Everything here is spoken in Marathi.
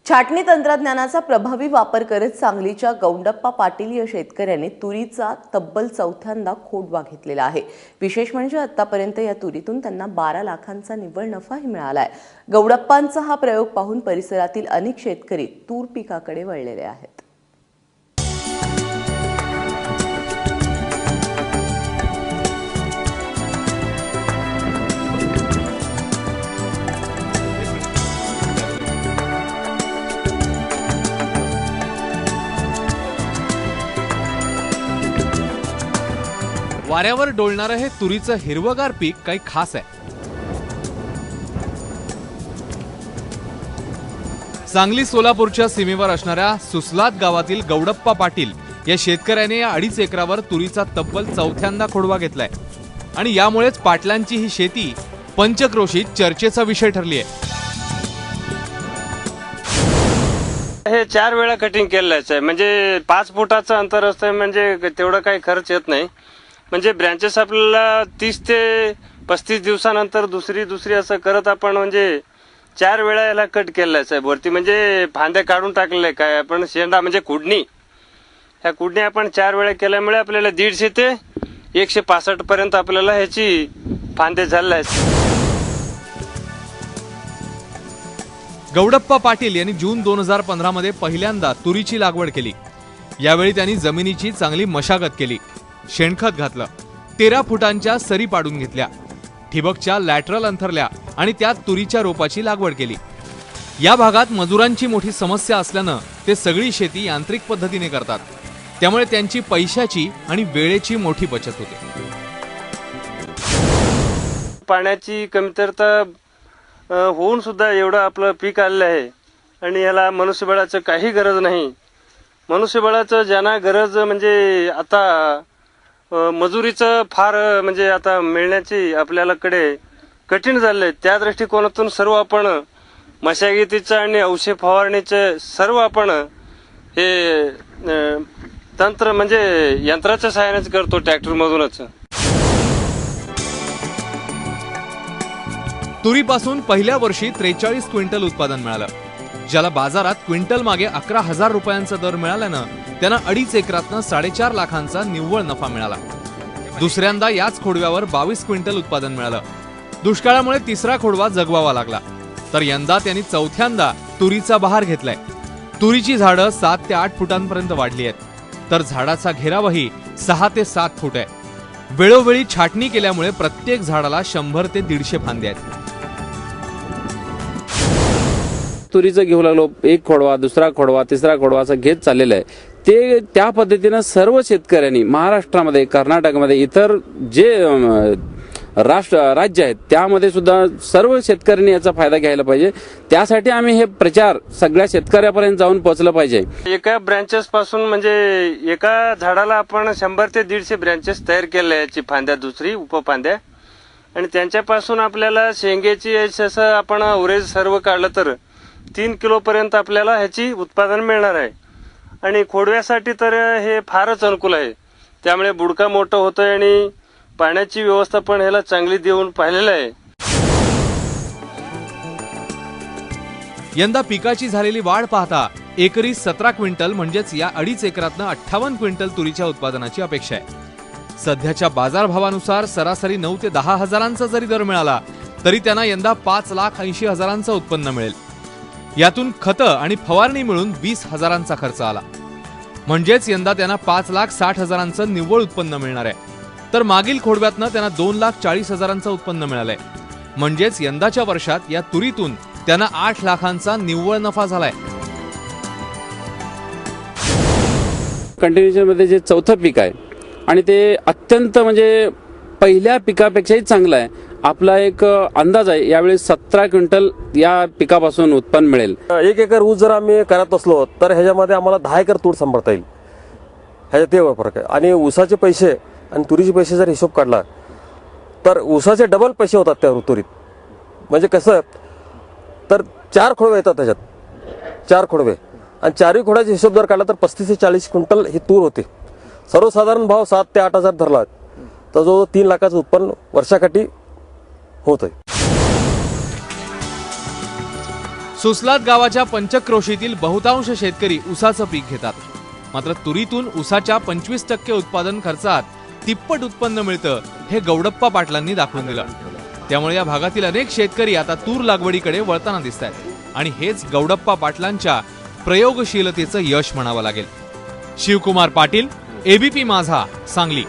छाटणी तंत्रज्ञानाचा प्रभावी वापर करत सांगलीच्या गौंडप्पा पाटील या शेतकऱ्याने तुरीचा तब्बल चौथ्यांदा खोडवा घेतलेला आहे। विशेष म्हणजे आतापर्यंत या तुरीतून त्यांना 12 लाखांचा निव्वळ नफाही मिळालाय। गौडप्पांचा हा प्रयोग पाहून परिसरातील अनेक शेतकरी तूर पिकाकडे वळलेले आहेत। वाऱ्यावर डोलणारं हे तुरीचं हिरवगार पीक काही खास आहे। सांगली सोलापूरच्या सीमेवर असणाऱ्या सुसलात गावातील गौडप्पा पाटील या शेतकऱ्याने या 2.5 एकरावर तुरीचा तब्बल चौथ्यांदा खोडवा घेतलाय आणि यामुळेच पाटलांची ही शेती पंचक्रोशीत चर्चेचा विषय ठरली आहे। हे 4 वेळा कटिंग केलेलं आहे, म्हणजे 5 फुटाचं अंतर असतं, म्हणजे तेवढा काही खर्च येत नाही। म्हणजे ब्रँचेस आपल्याला 30 ते 35 दिवसानंतर दुसरी असं करत आपण म्हणजे 4 वेळा याला कट केलेलं आहे साहेब वरती, म्हणजे फांद्या काढून टाकलेले काय आपण शेंडा म्हणजे कुडणी, ह्या कुडणी आपण 4 वेळा केल्यामुळे आपल्याला 150 ते 165 पर्यंत आपल्याला ह्याची फांदे झालेले आहेत। गौडप्पा पाटील यांनी जून 2015 मध्ये पहिल्यांदा तुरीची लागवड केली। यावेळी त्यांनी जमिनीची चांगली मशागत केली, शेणखत घातलं, 13 फुटांच्या सरी पाडून घेतल्या, ठिबकच्या लॅटरल अंथरल्या आणि त्यात तुरीच्या रोपाची लागवड केली। या भागात मजुरांची मोठी समस्या असल्यानं ते सगळी शेती यांत्रिक पद्धतीने करतात, त्यामुळे त्यांची पैशाची आणि वेळेची मोठी बचत होते। पाण्याची कमतरता होऊन सुद्धा एवढं आपलं पीक आलेलं आहे आणि याला मनुष्यबळाचं काही गरज नाही। मनुष्यबळाचं ज्यांना गरज म्हणजे आता मजुरीचं फार म्हणजे आता मिळण्याची आपल्याला कडे कठीण झालंय, त्या दृष्टिकोनातून सर्व आपण मशागतीचं आणि औषध फवारणीचं सर्व आपण हे तंत्र म्हणजे यंत्राच्या सहाय्यानेच करतो, ट्रॅक्टर मधूनच। तुरीपासून पहिल्या वर्षी 43 क्विंटल उत्पादन मिळालं, ज्याला बाजारात क्विंटल मागे 11,000 रुपयांचा दर मिळाल्यानं त्यांना 2.5 एकरातनं 4.5 लाखांचा निव्वळ नफा मिळाला। दुसऱ्यांदा याच खोडव्यावर 22 क्विंटल उत्पादन मिळालं। दुष्काळामुळे तिसरा खोडवा जगवावा लागला, तर यंदा त्यांनी चौथ्यांदा तुरीचा बहार घेतलाय। तुरीची झाडं 7 ते 8 फुटांपर्यंत वाढली आहेत, तर झाडाचा घेरावही 6 ते 7 फूट आहे। वेळोवेळी छाटणी केल्यामुळे प्रत्येक झाडाला 100 ते 150 फांद्या आहेत। तुरीचं घेऊ लागलो, एक खोडवा, दुसरा खोडवा, तिसरा खोडवा असं घेत चाललेलं आहे। ते त्या पद्धतीनं सर्व शेतकऱ्यांनी महाराष्ट्रामध्ये, कर्नाटकमध्ये, इतर जे राज्य आहेत त्यामध्ये सुद्धा सर्व शेतकऱ्यांनी याचा फायदा घ्यायला पाहिजे। त्यासाठी आम्ही हे प्रचार सगळ्या शेतकऱ्यापर्यंत जाऊन पोहोचलं पाहिजे। एका ब्रँचेस पासून म्हणजे एका झाडाला आपण 100 ते 150 ब्रँचेस तयार केल्या याची फांद्या, दुसरी उपफांद्या, आणि त्यांच्यापासून आपल्याला शेंगेची असं आपण उरेज सर्व काढलं तर 3 किलो पर्यंत आपल्याला ह्याची उत्पादन मिळणार आहे। आणि खोडव्यासाठी तर हे फारच अनुकूल आहे, त्यामुळे बुडका मोठं होतंय आणि पाण्याची व्यवस्था पण ह्याला चांगली देऊन पाहिलेलं आहे। यंदा पिकाची झालेली वाढ पाहता एकरी 17 क्विंटल म्हणजेच या 2.5 एकरातनं 58 क्विंटल तुरीच्या उत्पादनाची अपेक्षा आहे। सध्याच्या बाजारभावानुसार सरासरी 9 ते 10 हजारांचा जरी दर मिळाला तरी त्यांना यंदा 5,80,000चं उत्पन्न मिळेल। यातून खतं आणि फवारणी मिळून 20 हजारांचा खर्च आला, म्हणजेच यंदा त्यांना 5,60,000चं निव्वळ उत्पन्न मिळणार आहे। तर मागील खोडव्यातनं त्यांना 2,40,000चं उत्पन्न मिळालंय, म्हणजेच यंदाच्या वर्षात या तुरीतून त्यांना 8 लाखांचा निव्वळ नफा झालाय। कंटिन्युएशन मध्ये जे चौथं पीक आहे आणि ते अत्यंत म्हणजे पहिल्या पिकापेक्षाही चांगलं आहे। आपला एक अंदाज आहे यावेळी 17 क्विंटल या पिकापासून उत्पन्न मिळेल। 1 एकर ऊस जर आम्ही करत असलो तर ह्याच्यामध्ये आम्हाला 10 एकर तूर सांभाळता येईल, ह्याच्यात ते फरक आहे। आणि ऊसाचे पैसे आणि तुरीचे पैसे जर हिशोब काढला तर ऊसाचे डबल पैसे होतात त्या तुरीत। म्हणजे कसं तर 4 खोडवे येतात त्याच्यात, 4 खोडवे, आणि 4ही खोड्याचा हिशोब जर काढला तर 35 ते 40 क्विंटल ही तूर होते। सर्वसाधारण भाव 7 ते 8 हजार धरला तर जो 3 लाखाचं उत्पन्न वर्षाकाठी होत आहे। सुसलात गावाच्या पंचक्रोशीतील बहुतांश शेतकरी ऊसाचं पीक घेतात. मात्र तुरीतून ऊसाच्या 25% उत्पादन खर्चात तिप्पट उत्पन्न मिळतं हे गौडप्पा पाटलांनी दाखवून दिलं. त्यामुळे या भागातील अनेक शेतकरी आता तूर लागवडीकडे वळताना दिसत आहेत आणि हेच गौडप्पा पाटलांच्या प्रयोगशीलतेचं यश म्हणावं लागेल. शिवकुमार पाटील, एबीपी माझा, सांगली.